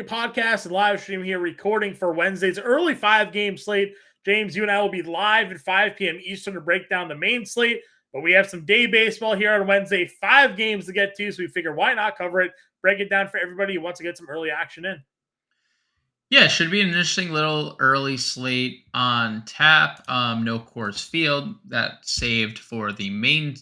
Podcast and live stream here, recording for Wednesday's early 5-game slate. James, you and I will be live at 5 p.m. Eastern to break down the main slate, but we have some day baseball here on Wednesday, 5 games to get to, so we figure why not cover it, break it down for everybody who wants to get some early action in. Yeah, it should be an interesting little early slate on tap. No Coors Field, that saved for the main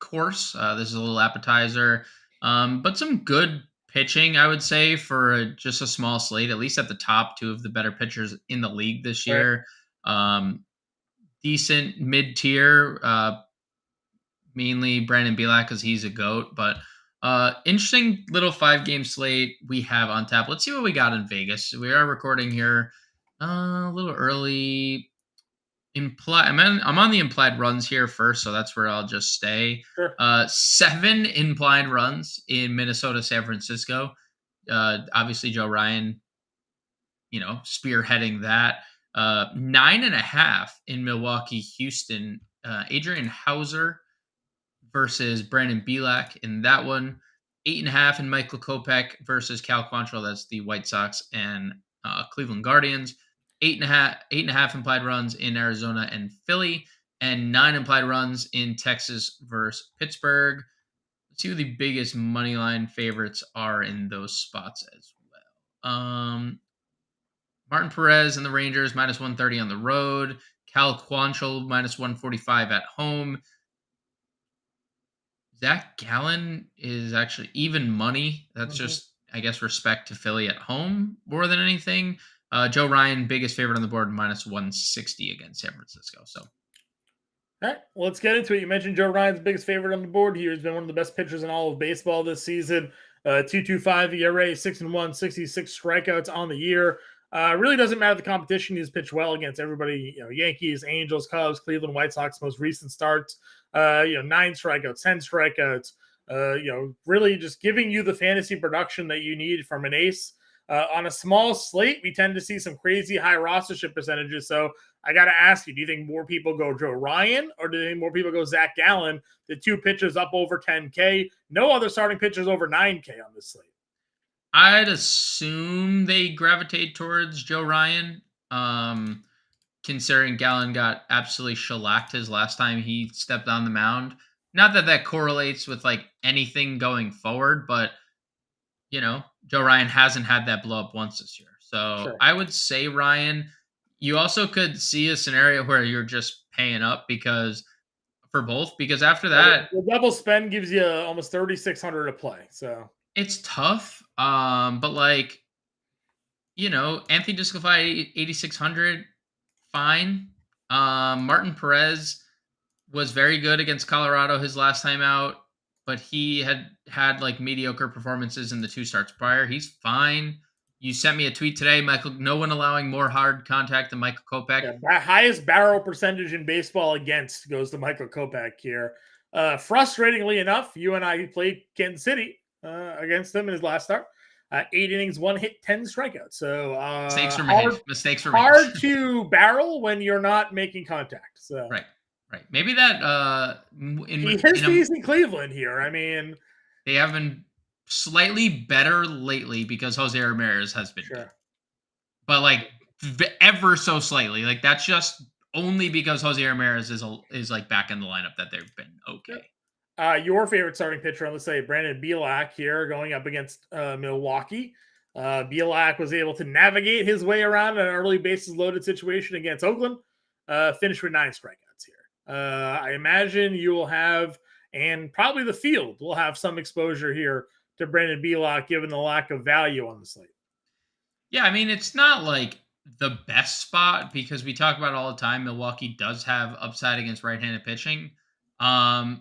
course. This is a little appetizer, but some good pitching, I would say, for just a small slate. At least at the top, two of the better pitchers in the league this Right. year. Decent mid tier, mainly Brandon Bielak because he's a goat, but interesting little 5-game slate we have on tap. Let's see what we got in Vegas. We are recording here a little early. I'm on the implied runs here first, so that's where I'll just stay. Sure. 7 implied runs in Minnesota, San Francisco. Obviously, Joe Ryan, spearheading that. 9.5 in Milwaukee, Houston. Adrian Hauser versus Brandon Bielak in that one. 8.5 in Michael Kopech versus Cal Quantrill. That's the White Sox and Cleveland Guardians. 8.5 implied runs in Arizona and Philly, and 9 implied runs in Texas versus Pittsburgh. Let's see who the biggest money line favorites are in those spots as well. Martin Perez and the Rangers -130 on the road. Cal Quantrill -145 at home. Zach Gallen is actually even money. That's just, I guess, respect to Philly at home more than anything. Joe Ryan, biggest favorite on the board, -160 against San Francisco. So, all right, well, let's get into it. You mentioned Joe Ryan's biggest favorite on the board here. He's been one of the best pitchers in all of baseball this season. 2.25 ERA, 6-1, 66 strikeouts on the year. Really doesn't matter the competition. He's pitched well against everybody. Yankees, Angels, Cubs, Cleveland, White Sox. Most recent starts. 9 strikeouts, 10 strikeouts. Really just giving you the fantasy production that you need from an ace. On a small slate, we tend to see some crazy high rostership percentages. So I got to ask you, do you think more people go Joe Ryan or do you think more people go Zach Gallen? The 2 pitchers up over 10K. No other starting pitchers over 9K on this slate. I'd assume they gravitate towards Joe Ryan, considering Gallen got absolutely shellacked his last time he stepped on the mound. Not that that correlates with like anything going forward, but Joe Ryan hasn't had that blow up once this year. So Sure. I would say Ryan. You also could see a scenario where you're just paying up because after that, the double spend gives you almost 3,600 to play. So it's tough. But Anthony Disclafani 8,600, fine. Martin Perez was very good against Colorado his last time out, but he had like mediocre performances in the 2 starts prior. He's fine. You sent me a tweet today, Michael. No one allowing more hard contact than Michael Kopech. Yeah, highest barrel percentage in baseball against goes to Michael Kopech here. Frustratingly enough, you and I played Kansas City against them in his last start. 8 innings, 1 hit, 10 strikeouts. So Mistakes were made. Hard to barrel when you're not making contact. So right. Maybe that he's in Cleveland here. I mean, they have been slightly better lately because Jose Ramirez has been good. But like ever so slightly. Like that's just only because Jose Ramirez is like back in the lineup that they've been okay. Your favorite starting pitcher on the slate, Brandon Bielak here going up against Milwaukee. Bielak was able to navigate his way around an early bases loaded situation against Oakland. Finished with 9 strikeouts here. I imagine you will have, and probably the field will have some exposure here to Brandon Bielak given the lack of value on the slate. Yeah, I mean, it's not like the best spot because we talk about it all the time. Milwaukee does have upside against right-handed pitching. But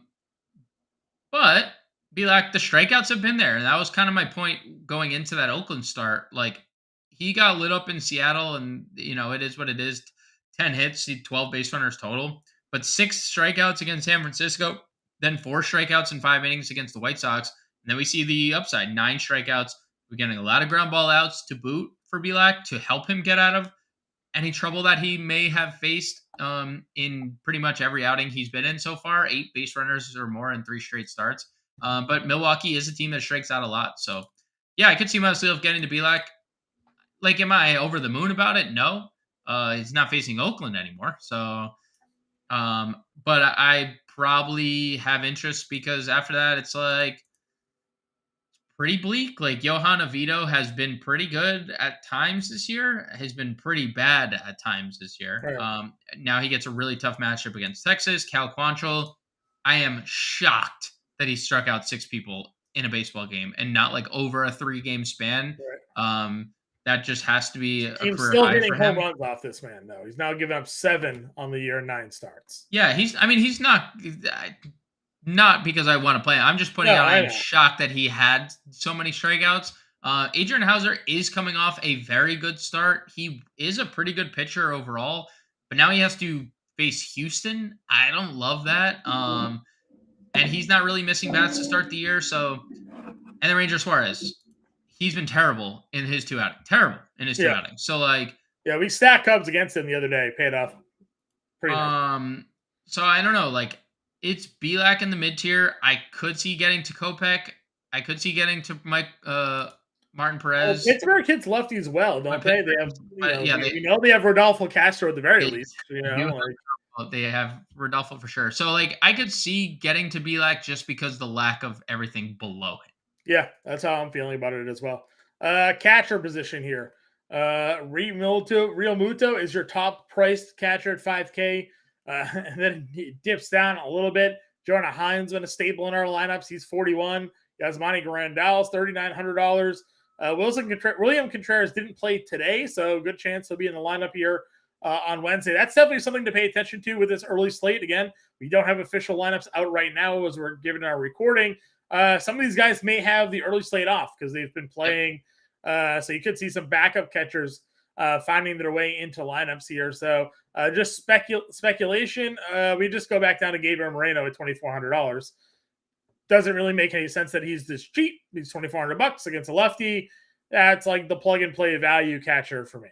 Bielak, the strikeouts have been there. And that was kind of my point going into that Oakland start. Like, he got lit up in Seattle, and, it is what it is. 10 hits, 12 base runners total. But 6 strikeouts against San Francisco, then 4 strikeouts in 5 innings against the White Sox. And then we see the upside, 9 strikeouts. We're getting a lot of ground ball outs to boot for Bielak to help him get out of any trouble that he may have faced in pretty much every outing he's been in so far. 8 base runners or more in 3 straight starts. But Milwaukee is a team that strikes out a lot. So, yeah, I could see myself getting to Bielak. Like, am I over the moon about it? No. He's not facing Oakland anymore. So, but I probably have interest because after that, it's like pretty bleak. Like Johan Oviedo has been pretty good at times this year, has been pretty bad at times this year. Right. Now he gets a really tough matchup against Texas. Cal Quantrill, I am shocked that he struck out 6 people in a baseball game and not like over a 3-game span. Right. That just has to be a Team's career still high hitting for home him. runs off this man, though. He's now given up 7 on the year, 9 starts. Yeah, he's not because I want to play him. I'm just putting No, out I I am know. shocked that he had so many strikeouts. Adrian Hauser is coming off a very good start. He is a pretty good pitcher overall, but now he has to face Houston. I don't love that. And he's not really missing bats to start the year. So, and then Ranger Suarez, he's been terrible in his 2 outings. Terrible in his 2 Yeah. outings. So like, Yeah, we stacked Cubs against him the other day. Paid off pretty nice. so I don't know. Like, it's Belak in the mid tier. I could see getting to Kopech. I could see getting to Martin Well, Perez. Pittsburgh hits lefties well, don't But they? They have, Pittsburgh, we know they have Rodolfo Castro at the very they least. do they have Rodolfo for sure. So like, I could see getting to Belak just because the lack of everything below him. Yeah, that's how I'm feeling about it as well. Catcher position here. Real Muto is your top priced catcher at 5K. And then he dips down a little bit. Jonah Hines been a staple in our lineups. He's 41. Yasmani Grandal's $3,900. William Contreras didn't play today, so good chance he'll be in the lineup here on Wednesday. That's definitely something to pay attention to with this early slate. Again, we don't have official lineups out right now as we're giving our recording. Some of these guys may have the early slate off because they've been playing. So you could see some backup catchers finding their way into lineups here. So just speculation. We just go back down to Gabriel Moreno at $2,400. Doesn't really make any sense that he's this cheap. He's $2,400 against a lefty. That's like the plug and play value catcher for me.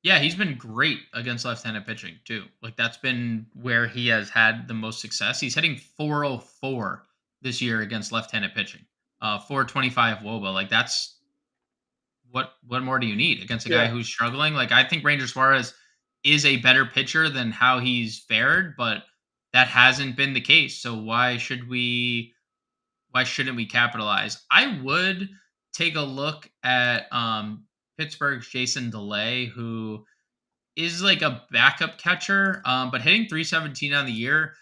Yeah, he's been great against left-handed pitching too. Like, that's been where he has had the most success. He's hitting 404 this year against left-handed pitching. 425 WOBA. Like, that's what more do you need against a guy who's struggling? Like, I think Ranger Suarez is a better pitcher than how he's fared, but that hasn't been the case. So why shouldn't we capitalize? I would take a look at Pittsburgh's Jason Delay, who is like a backup catcher, but hitting 317 on the year,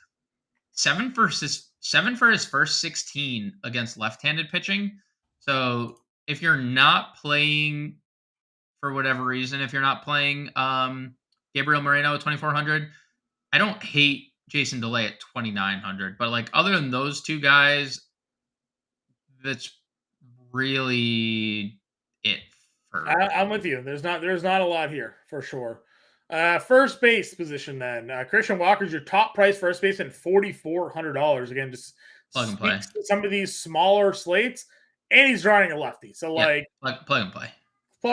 7 for his first 16 against left-handed pitching. So if you're not playing for whatever reason, if you're not playing Gabriel Moreno at 2,400, I don't hate Jason Delay at 2,900, but like, other than those 2 guys, that's really it. I'm with you. There's not a lot here for sure. First base position then. Christian Walker's your top price first baseman, $4,400. Again, just plug and play. Some of these smaller slates, and he's drawing a lefty. So plug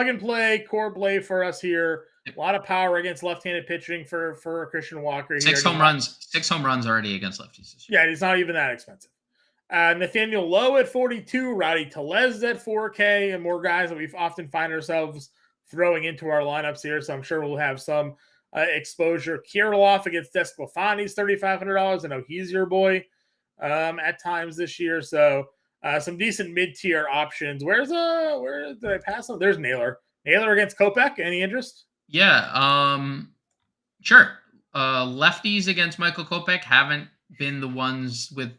and play, core play for us here. A lot of power against left-handed pitching for Christian Walker. 6 home runs already against lefties this year. Yeah, he's not even that expensive. Nathaniel Lowe at 42, Rowdy Tellez at 4K, and more guys that we often find ourselves throwing into our lineups here. So I'm sure we'll have some exposure. Kirilloff against Desclafani's $3,500. I know he's your boy at times this year. So some decent mid-tier options. Where did I pass on? There's Naylor. Naylor against Kopech. Any interest? Yeah, sure. Lefties against Michael Kopech haven't been the ones with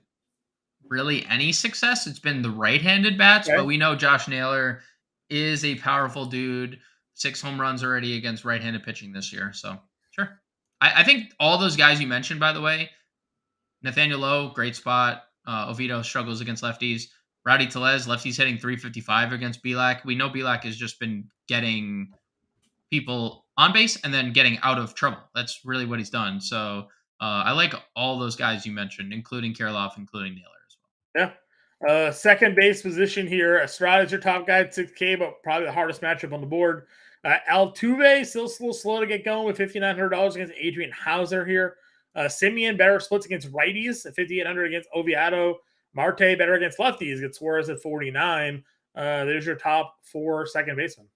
really any success. It's been the right-handed bats, but we know Josh Naylor is a powerful dude. 6 home runs already against right-handed pitching this year. So sure. I think all those guys you mentioned, by the way, Nathaniel Lowe, great spot. Oviedo struggles against lefties. Rowdy Tellez, lefties hitting 355 against Belak. We know Belak has just been getting people on base and then getting out of trouble. That's really what he's done. So I like all those guys you mentioned, including Kirilloff, including Naylor. Yeah. Second base position here. Estrada's your top guy at 6K, but probably the hardest matchup on the board. Altuve still a little slow to get going with $5,900 against Adrian Hauser here. Simeon better splits against righties at $5,800 against Oviedo. Marte better against lefties. Gets Suarez at $49. There's your top 4 second basemen.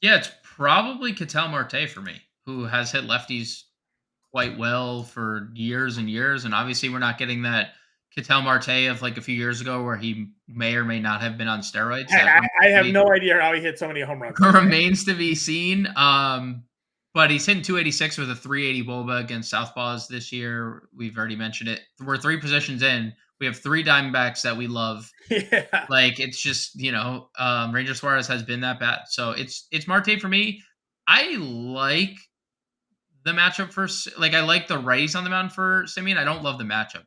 Yeah, it's probably Ketel Marte for me, who has hit lefties quite well for years and years, and obviously we're not getting that Ketel Marte of like a few years ago where he may or may not have been on steroids. That I have no idea how he hit so many home runs that day. remains to be seen. But he's hitting 286 with a 380 WOBA against Southpaws this year. We've already mentioned it. We're 3 positions in. We have 3 Diamondbacks that we love. Yeah. Like it's just Ranger Suarez has been that bad. So it's Marte for me. I like the matchup for I like the righties on the mound for Simeon. I don't love the matchup.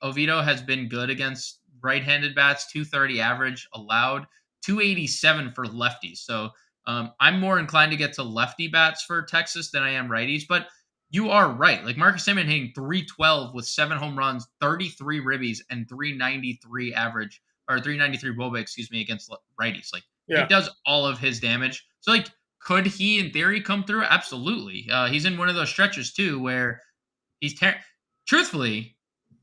Oviedo has been good against right-handed bats, 230 average allowed, 287 for lefties. So I'm more inclined to get to lefty bats for Texas than I am righties. But you are right. Like Marcus Simeon hitting 312 with 7 home runs, 33 ribbies, and 393 average or 393 WOBA, excuse me, against righties. Like he Yeah. does all of his damage. So like could he, in theory, come through? Absolutely. He's in one of those stretches too where he's truthfully,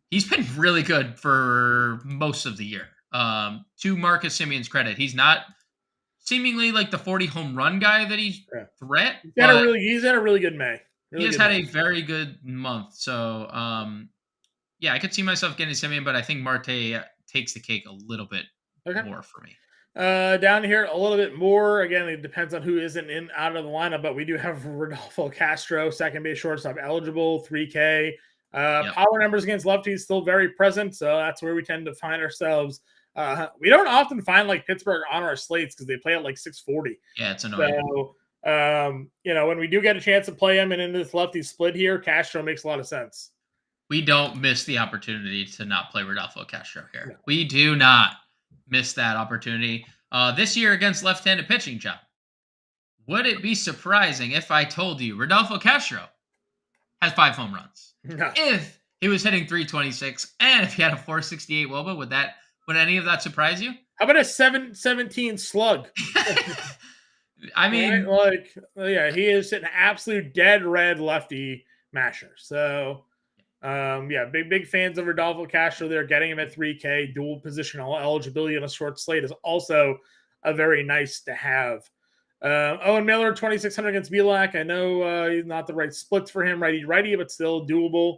he's been really good for most of the year. To Marcus Simeon's credit, he's not seemingly like the 40 home run guy that he's Yeah. threat, but He's had a really good May. he has had a very good month. So, yeah, I could see myself getting Simeon, but I think Marte takes the cake a little bit more for me. Down here a little bit more. Again, it depends on who isn't in out of the lineup, but we do have Rodolfo Castro, second base shortstop eligible, 3K. Yep. Power numbers against lefties still very present, so that's where we tend to find ourselves. We don't often find like Pittsburgh on our slates because they play at like 640. Yeah, it's annoying. So, when we do get a chance to play him and in this lefty split here, Castro makes a lot of sense. We don't miss the opportunity to not play Rodolfo Castro here. No. We do not miss that opportunity. This year against left-handed pitching, John. Would it be surprising if I told you Rodolfo Castro has 5 home runs? No. If he was hitting 326 and if he had a 468 WOBA, would any of that surprise you? How about a 717 slug? I mean, right? He is an absolute dead red lefty masher. So, big fans of Rodolfo Castro there. Getting him at 3K, dual positional eligibility on a short slate is also a very nice to have. Owen Miller, 2,600 against Bielak. I know he's not the right splits for him, righty, but still doable.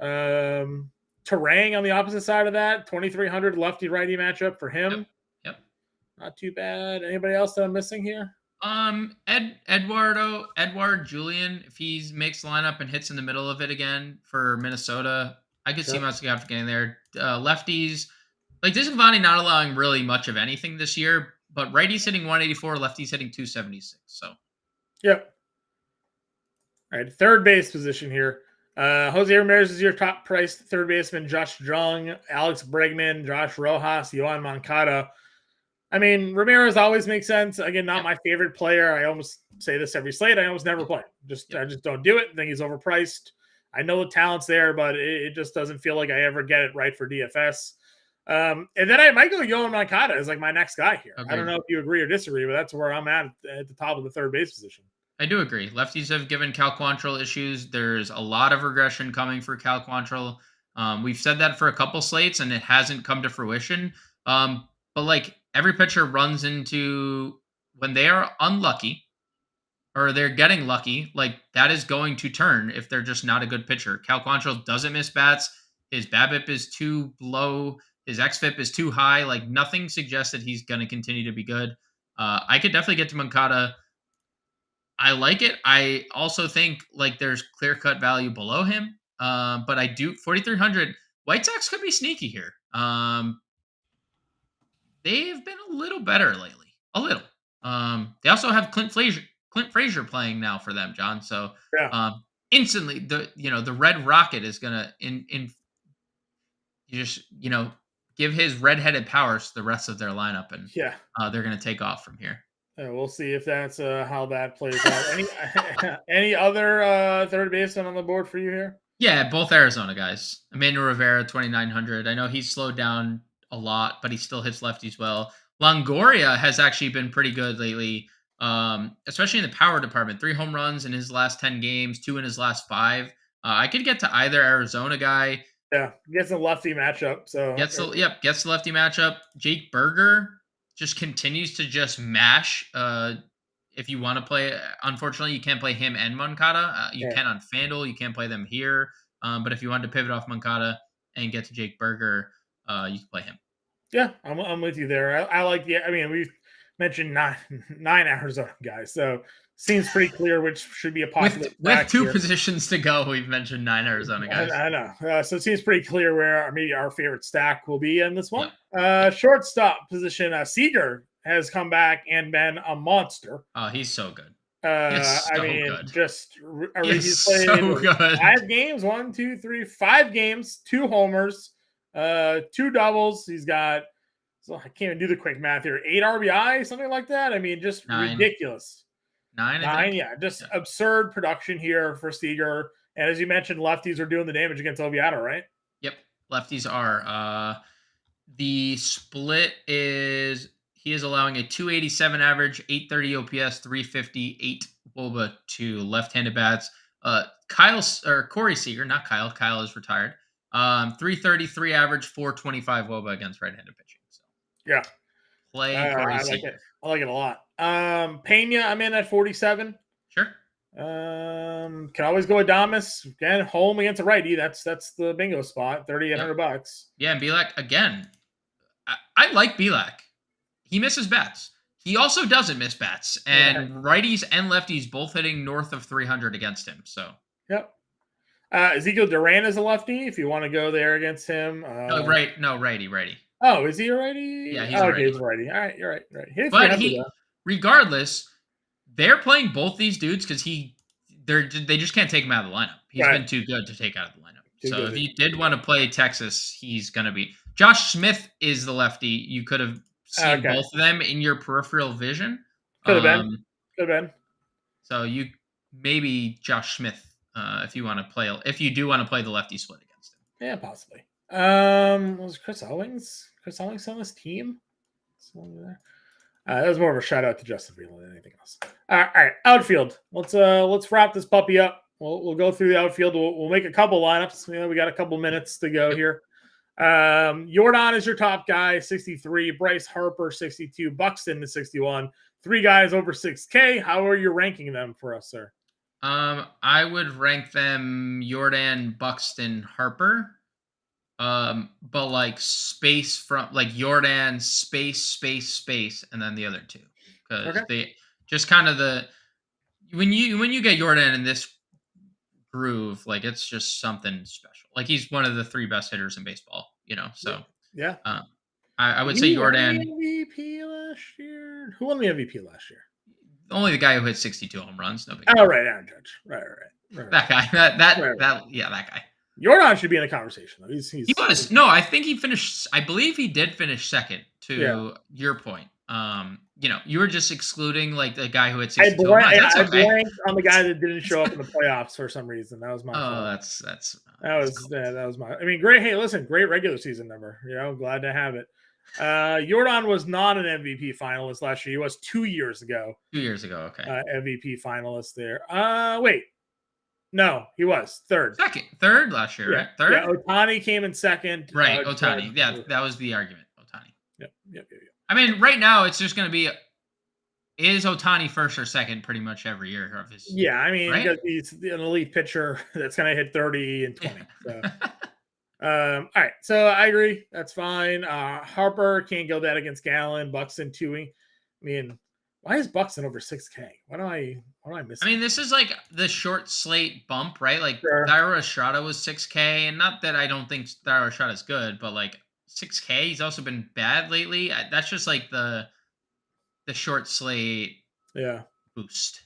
Terang on the opposite side of that, 2,300 lefty-righty matchup for him. Yep. Not too bad. Anybody else that I'm missing here? Edward Julian, if he makes the lineup and hits in the middle of it again for Minnesota, I could see myself getting there. Lefties, like Discavani not allowing really much of anything this year, but righties hitting 184, lefties hitting 276. So, yep. All right, third base position here. Jose Ramirez is your top priced third baseman. Josh Jung, Alex Bregman, Josh Rojas, Yohan Moncada. I mean, Ramirez always makes sense. Again, not my favorite player. I almost say this every slate. I almost never play him. I just don't do it. I think he's overpriced. I know the talent's there, but it just doesn't feel like I ever get it right for DFS. And then I might go Yohan Moncada as like my next guy here. Agreed. I don't know if you agree or disagree, but that's where I'm at the top of the third base position. I do agree. Lefties have given Cal Quantrill issues. There's a lot of regression coming for Cal Quantrill. We've said that for a couple slates, and it hasn't come to fruition. But like every pitcher runs into when they are unlucky or they're getting lucky, like that is going to turn if they're just not a good pitcher. Cal Quantrill doesn't miss bats. His BABIP is too low. His xFIP is too high. Like nothing suggests that he's going to continue to be good. I could definitely get to Moncada. I like it. I also think like there's clear-cut value below him. But I do 4,300. White Sox could be sneaky here. They've been a little better lately. A little. They also have Clint Frazier playing now for them, John. So instantly the Red Rocket is gonna give his redheaded powers to the rest of their lineup, and they're gonna take off from here. We'll see if that's how that plays out. Any other third baseman on the board for you here? Yeah, both Arizona guys. Emmanuel Rivera, 2,900. I know he's slowed down a lot, but he still hits lefties well. Longoria has actually been pretty good lately, especially in the power department. 3 home runs in his last 10 games, 2 in his last 5. I could get to either Arizona guy. Yeah, gets a lefty matchup. So gets the lefty matchup. Jake Berger just continues to just mash if you want to play, unfortunately, you can't play him and Moncada. You Yeah. can on FanDuel. You can't play them here. But if you wanted to pivot off Moncada and get to Jake Berger, you can play him. Yeah, I'm with you there. I like the. I mean, we've mentioned nine Arizona guys, so seems pretty clear which should be a popular with two here. positions to go. We've mentioned 9 Arizona guys. I know. So it seems pretty clear where maybe our favorite stack will be in this one. Yep. Shortstop position. Seager has come back and been a monster. Oh, he's so good. He's played so good. 5 games, 5 games, 2 homers, 2 doubles. He's got, so I can't even do the quick math here, 8 RBI, something like that. I mean, just 9. ridiculous. 9, absurd production here for Seager. And as you mentioned, lefties are doing the damage against Oviedo, right? Yep, lefties are. The split is he is allowing a 287 average, 830 OPS, 358 WOBA to left-handed bats. Corey Seager, not Kyle. Kyle is retired. 333 average, 425 WOBA against right-handed pitching. So yeah, play Corey Seager. I like it a lot. Pena, I'm in at 47. Sure. Can always go Adames again, home against a righty. That's the bingo spot. $3,800. Yeah, and Bielak again. I like Bielak. He misses bats. He also doesn't miss bats, and righties and lefties both hitting north of 300 against him. So yep. Ezekiel Duran is a lefty. If you want to go there against him, righty. Oh, is he a righty? Yeah, he's a righty. He's a righty. All right, you're right. But regardless, they're playing both these dudes because they just can't take him out of the lineup. He's been too good to take out of the lineup. If you did want to play Texas, he's going to be. Josh Smith is the lefty. You could have seen both of them in your peripheral vision. Could have been. So you maybe Josh Smith if you do want to play the lefty split against him. Yeah, possibly. Was Chris Owings? Chris Owings on this team? That was more of a shout out to Justin Field than anything else. All right, outfield. Let's wrap this puppy up. We'll go through the outfield. We'll make a couple lineups. We got a couple minutes to go here. Jordan is your top guy, 63. Bryce Harper, 62. Buxton is 61. 3 guys over 6K. How are you ranking them for us, sir? I would rank them Jordan, Buxton, Harper. But like space from like Jordan, space, and then the other 2. Because they just kind of when you get Jordan in this groove, like it's just something special. Like he's one of the 3 best hitters in baseball, so yeah. I would say Jordan. MVP last year. Who won the MVP last year? Only the guy who hit 62 home runs. No big deal. Right, Aaron Judge. Right. That guy. That guy. Jordan should be in a conversation though. He was. No, I think he finished. I believe he did finish second. To your point, you were just excluding like the guy who had 62. I blanked on the guy that didn't show up in the playoffs for some reason. That was my fault. That was my. I mean, great. Hey, listen, great regular season number. Glad to have it. Jordan was not an MVP finalist last year. He was 2 years ago. 2 years ago, okay. MVP finalist there. Wait. No, he was third last year, right? Third. Yeah, Ohtani came in second. Right, Ohtani. That was the argument. Ohtani. Yep. I mean, right now it's just going to be is Ohtani first or second pretty much every year of his. Yeah, I mean, because he's an elite pitcher that's going to hit 30 and 20. So. All right, so I agree. That's fine. Harper can't go that against Gallen. Buxton 2. I mean, why is Buxton over 6K? What do I miss? I mean, this is like the short slate bump, right? Like Thairo Estrada was 6K, and not that I don't think Thairo Estrada is good, but like 6K, he's also been bad lately. That's just like the short slate boost.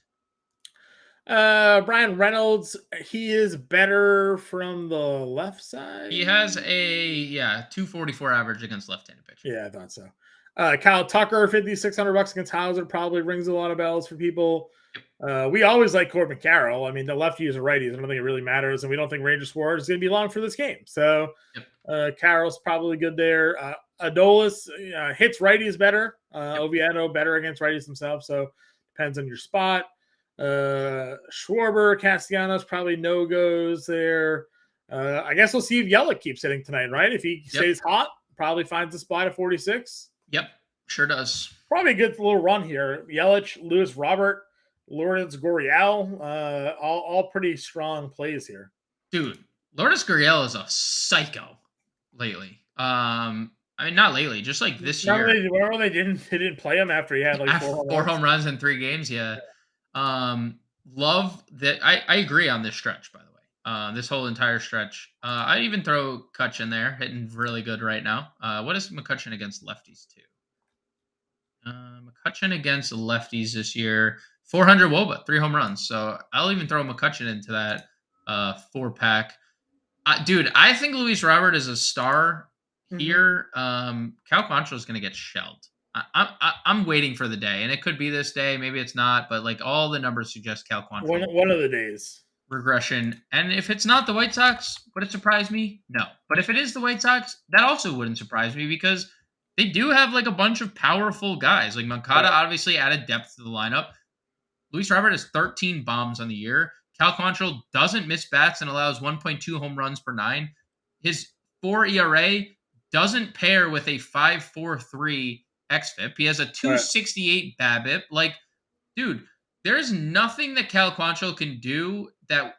Brian Reynolds, he is better from the left side. He has a 244 average against left-handed pitching. Yeah, I thought so. Kyle Tucker, $5,600 against Hauser, probably rings a lot of bells for people. We always like Corbin Carroll. I mean, the lefties or righties, I don't think it really matters, and we don't think Ranger Suarez is going to be long for this game. So Carroll's probably good there. Adolis hits righties better. Oviedo better against righties themselves, so depends on your spot. Schwarber, Castellanos, probably no-goes there. I guess we'll see if Yelich keeps hitting tonight, right? If he stays hot, probably finds a spot at 46. Yep, Sure does. Probably a good little run here. Yelich, Lewis Robert, Lourdes Gurriel, all pretty strong plays here. Dude, Lourdes Gurriel is a psycho lately. I mean, not lately, just like this year. Remember they didn't play him after he had like Four home runs in 3 games. Yeah. Love that. I agree on this stretch, by the way. This whole entire stretch. I'd even throw Kutch in there, hitting really good right now. What is McCutcheon against lefties too? McCutcheon against lefties this year, 400 WOBA, 3 home runs. So I'll even throw McCutcheon into that 4-pack. Dude, I think Luis Robert is a star here. Cal Quantrill is going to get shelled. I'm waiting for the day, and it could be this day. Maybe it's not, but like all the numbers suggest Cal Quantrill. One of the days. Regression. And if it's not the White Sox, would it surprise me? No. But if it is the White Sox, that also wouldn't surprise me because they do have like a bunch of powerful guys. Like Moncada obviously added depth to the lineup. Luis Robert has 13 bombs on the year. Cal Quantrill doesn't miss bats and allows 1.2 home runs per 9. His 4 ERA doesn't pair with a 5.43 xFIP. He has a 2.68 BABIP. Like, dude, there's nothing that Cal Quantrill can do that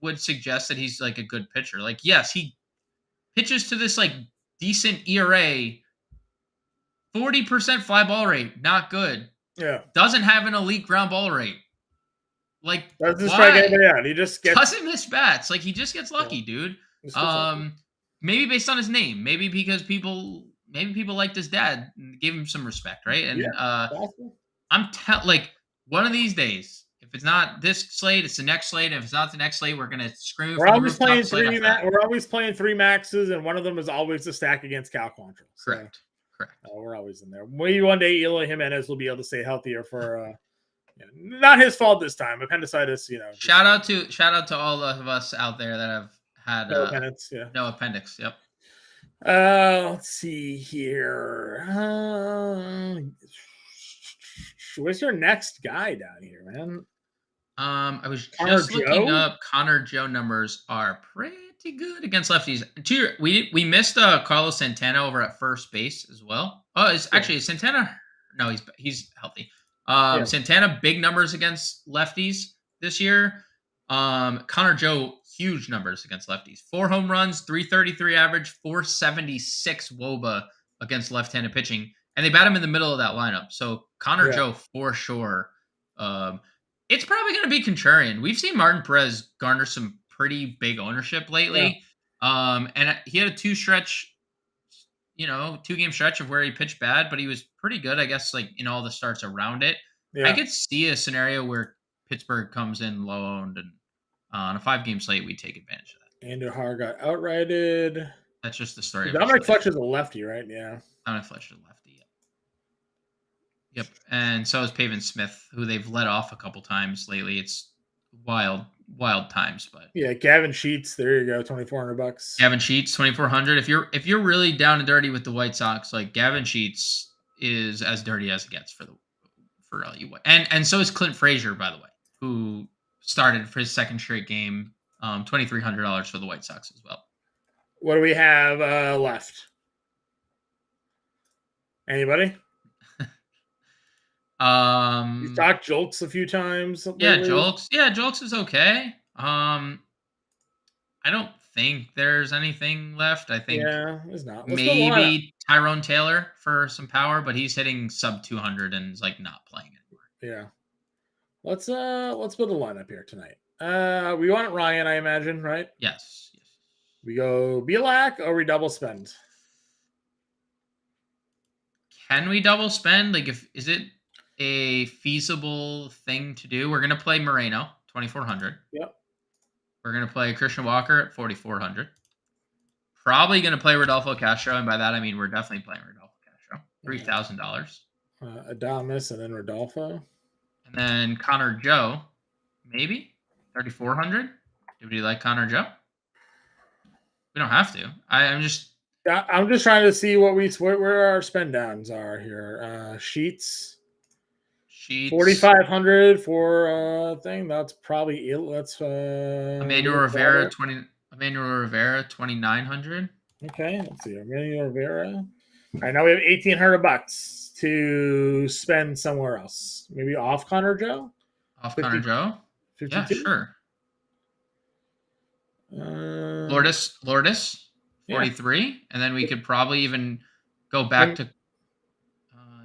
would suggest that he's like a good pitcher. Like, yes, he pitches to this like decent ERA, 40% fly ball rate, not good. Yeah. Doesn't have an elite ground ball rate. Like, doesn't strike anybody out. He just doesn't miss bats. Like, he just gets lucky, dude. Maybe based on his name. Maybe because people liked his dad and gave him some respect, right? And I'm like, one of these days, if it's not this slate, it's the next slate. And if it's not the next slate, we're gonna scream. We're always playing three maxes, and one of them is always the stack against Cal Quantrill. So, correct. We're always in there. Maybe one day Eloy Jimenez will be able to stay healthier for not his fault this time. Appendicitis, Shout out to all of us out there that have had no appendix. No appendix. Yep. Let's see here. Where's your next guy down here, man? I was just looking up. Connor Joe numbers are pretty good against lefties. We missed Carlos Santana over at first base as well. Oh, it's actually Santana. No, he's healthy. Santana, big numbers against lefties this year. Connor Joe, huge numbers against lefties. 4 home runs, 333 average, 476 WOBA against left-handed pitching. And they bat him in the middle of that lineup. So Connor Joe, for sure. It's probably going to be contrarian. We've seen Martin Perez garner some pretty big ownership lately. And he had a 2-game stretch of where he pitched bad, but he was pretty good, I guess, like in all the starts around it. Yeah. I could see a scenario where Pittsburgh comes in low owned, and on a 5-game slate, we take advantage of that. Andujar got outrighted. That's just the story. Dominic Fletcher's a lefty, right? Yeah. Dominic Fletcher's a lefty. Yep. And so is Pavin Smith, who they've let off a couple times lately. It's wild times, but Gavin Sheets, there you go, $2,400. Gavin Sheets, $2,400. If you're really down and dirty with the White Sox, like Gavin Sheets is as dirty as it gets for LU. And so is Clint Frazier, by the way, who started for his second straight game, $2,300 for the White Sox as well. What do we have left? Anybody? He's talked Jolks a few times. Lately. Jolks is okay. I don't think there's anything left. I think there's not. Maybe Tyrone Taylor for some power, but he's hitting sub 200 and is like not playing anymore. Yeah. Let's put a lineup here tonight. We want Ryan, I imagine, right? Yes. We go Bielak or we double spend? Can we double spend? Like, is it a feasible thing to do? We're going to play Moreno, 2,400. Yep. We're going to play Christian Walker at 4,400. Probably going to play Rodolfo Castro, and by that I mean we're definitely playing Rodolfo Castro. $3,000. Adames and then Rodolfo. And then Connor Joe, maybe 3,400. Do you like Connor Joe? We don't have to. I'm just trying to see where our spend downs are here. Sheets 4,500 for thing. That's probably Emmanuel Rivera 2,900. Okay, let's see. Emmanuel Rivera. All right, now we have $1,800 to spend somewhere else. Maybe off Connor Joe? Off Connor Joe? 52? Yeah, sure. Lourdes, 43. Yeah. And then we could probably even go back to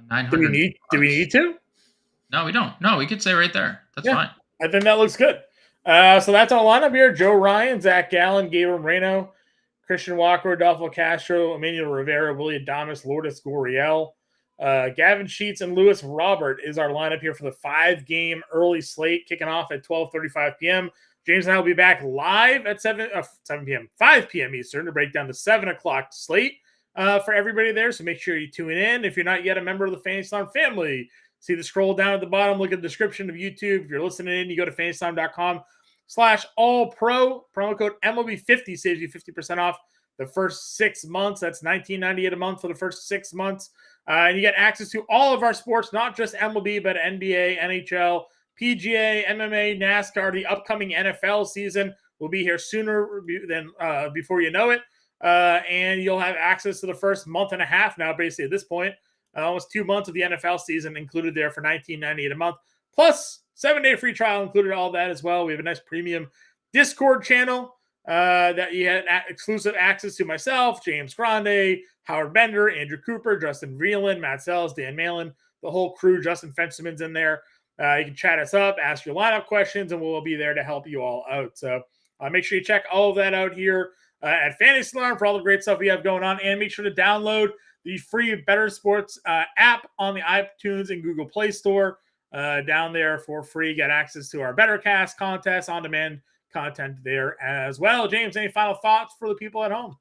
900. Do we need to? No, we don't. No, we could say right there. That's fine. I think that looks good. So that's our lineup here. Joe Ryan, Zach Gallen, Gabriel Moreno, Christian Walker, Adolfo Castro, Emmanuel Rivera, William Adames, Lourdes Gurriel, Gavin Sheets, and Lewis Robert is our lineup here for the 5-game early slate kicking off at 12:35 p.m. James and I will be back live at 7 p.m., 5 p.m. Eastern to break down the 7 o'clock slate for everybody there. So make sure you tune in. If you're not yet a member of the Fantasy Time family, see the scroll down at the bottom. Look at the description of YouTube. If you're listening in, you go to fantasytime.com/all-pro. Promo code MLB50 saves you 50% off the first 6 months. That's $19.98 a month for the first 6 months. And you get access to all of our sports, not just MLB, but NBA, NHL, PGA, MMA, NASCAR. The upcoming NFL season will be here sooner than before you know it. And you'll have access to the first month and a half now, basically at this point. Almost 2 months of the NFL season included there for $19.98 a month, plus 7-day free trial included all that as well. We have a nice premium Discord channel that you had exclusive access to myself, James Grande, Howard Bender, Andrew Cooper, Justin Vreeland, Matt Sells, Dan Malin, the whole crew. Justin Fensterman's in there. You can chat us up, ask your lineup questions, and we'll be there to help you all out. So make sure you check all of that out here at Fantasy Alarm for all the great stuff we have going on, and make sure to download the free Better Sports app on the iTunes and Google Play Store down there for free. Get access to our BetterCast contest, on-demand content there as well. James, any final thoughts for the people at home?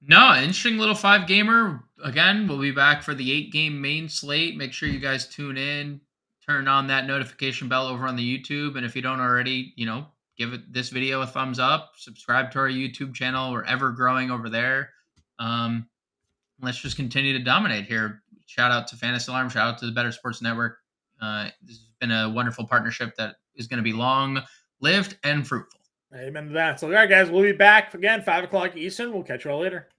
No, interesting little 5-gamer. Again, we'll be back for the 8-game main slate. Make sure you guys tune in. Turn on that notification bell over on the YouTube. And if you don't already, give this video a thumbs up. Subscribe to our YouTube channel. We're ever growing over there. Let's just continue to dominate here. Shout out to Fantasy Alarm. Shout out to the Better Sports Network. This has been a wonderful partnership that is going to be long-lived and fruitful. Amen to that. So, all right, guys, we'll be back again, 5 o'clock Eastern. We'll catch you all later.